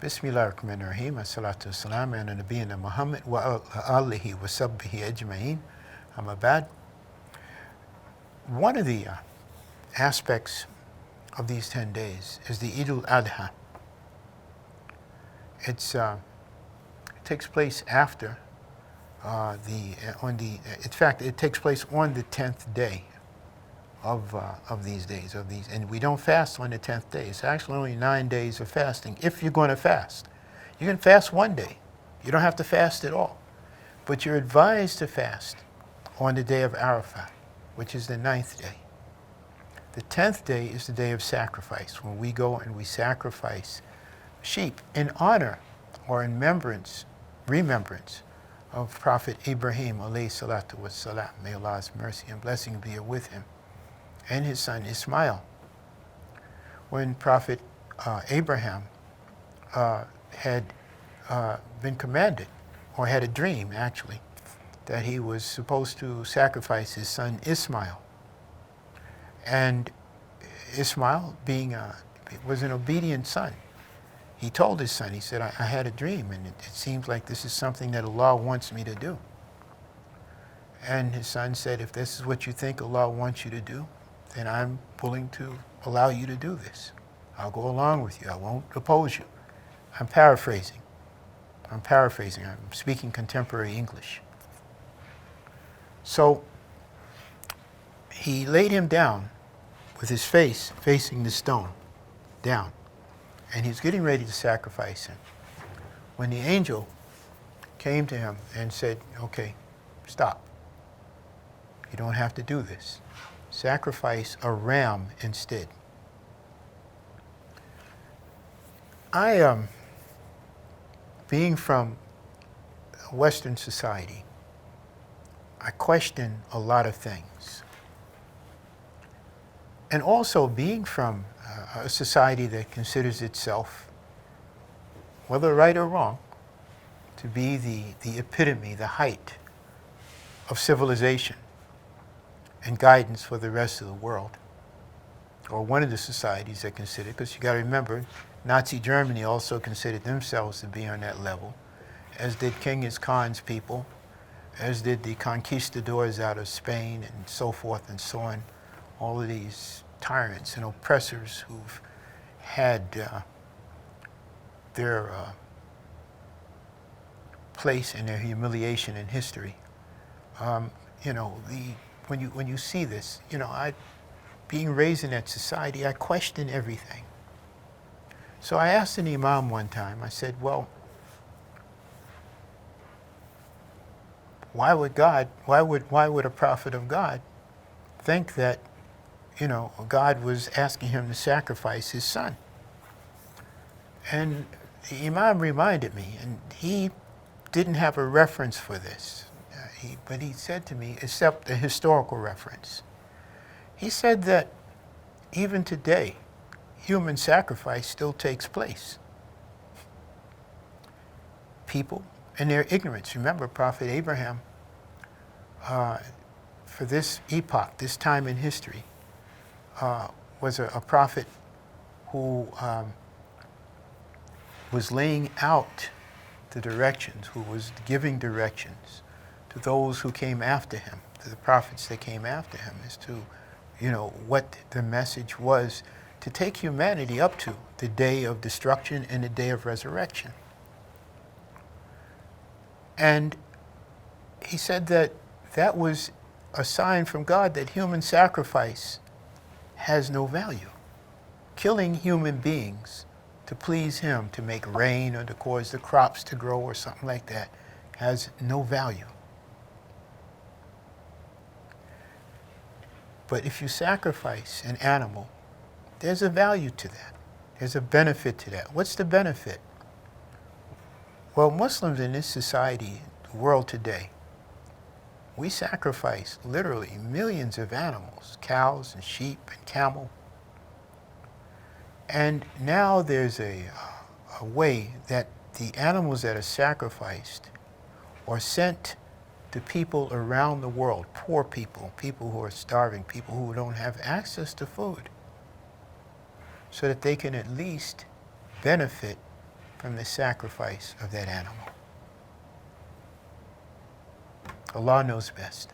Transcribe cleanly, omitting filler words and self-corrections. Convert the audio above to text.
Bismillahirrahmanirrahim. As-salatu was-salam ala nabiyyina Muhammad wa alihi wa sahbihi ajma'in. Amma ba'd. One of the aspects of these 10 days is the Eid al-Adha. It takes place after it takes place on the 10th day of these days, and we don't fast on the 10th day. It's actually only 9 days of fasting if you're going to fast. You can fast one day. You don't have to fast at all. But you're advised to fast on the day of Arafah, which is the 9th day. The 10th day is the day of sacrifice, when we go and we sacrifice sheep in honor or in remembrance of Prophet Ibrahim alayhi salatu wassalam. May Allah's mercy and blessing be with him, and his son Ismail. When Prophet Abraham had been commanded, or had a dream actually, that he was supposed to sacrifice his son Ismail. And Ismail, was an obedient son, he told his son, he said, I had a dream, and it seems like this is something that Allah wants me to do. And his son said, if this is what you think Allah wants you to do, then I'm willing to allow you to do this. I'll go along with you. I won't oppose you. I'm paraphrasing. I'm speaking contemporary English. So he laid him down with his face facing the stone, down. And he's getting ready to sacrifice him, when the angel came to him and said, okay, stop. You don't have to do this. Sacrifice a ram instead. Being from Western society, I question a lot of things. And also being from a society that considers itself, whether right or wrong, to be the epitome, the height of civilization and guidance for the rest of the world, or one of the societies that consider, because you got to remember, Nazi Germany also considered themselves to be on that level, as did Genghis Khan's people, as did the conquistadors out of Spain, and so forth and so on. All of these tyrants and oppressors who've had their place in their humiliation in history. When you see this, being raised in that society, I question everything. So I asked an imam one time, I said, well, why would a prophet of God think that, God was asking him to sacrifice his son? And the imam reminded me, and he didn't have a reference for this, but he said to me, except a historical reference. He said that even today, human sacrifice still takes place. People, in their ignorance, remember Prophet Abraham, for this epoch, this time in history, was a prophet who was laying out the directions, who was giving directions to those who came after him, to the prophets that came after him, as to, what the message was to take humanity up to the day of destruction and the day of resurrection. And he said that was a sign from God that human sacrifice has no value. Killing human beings to please him, to make rain or to cause the crops to grow or something like that, has no value. But if you sacrifice an animal, there's a value to that. There's a benefit to that. What's the benefit? Well, Muslims in this society, the world today, we sacrifice literally millions of animals, cows and sheep and camel. And now there's a way that the animals that are sacrificed are sent to people around the world, poor people, people who are starving, people who don't have access to food, so that they can at least benefit from the sacrifice of that animal. Allah knows best.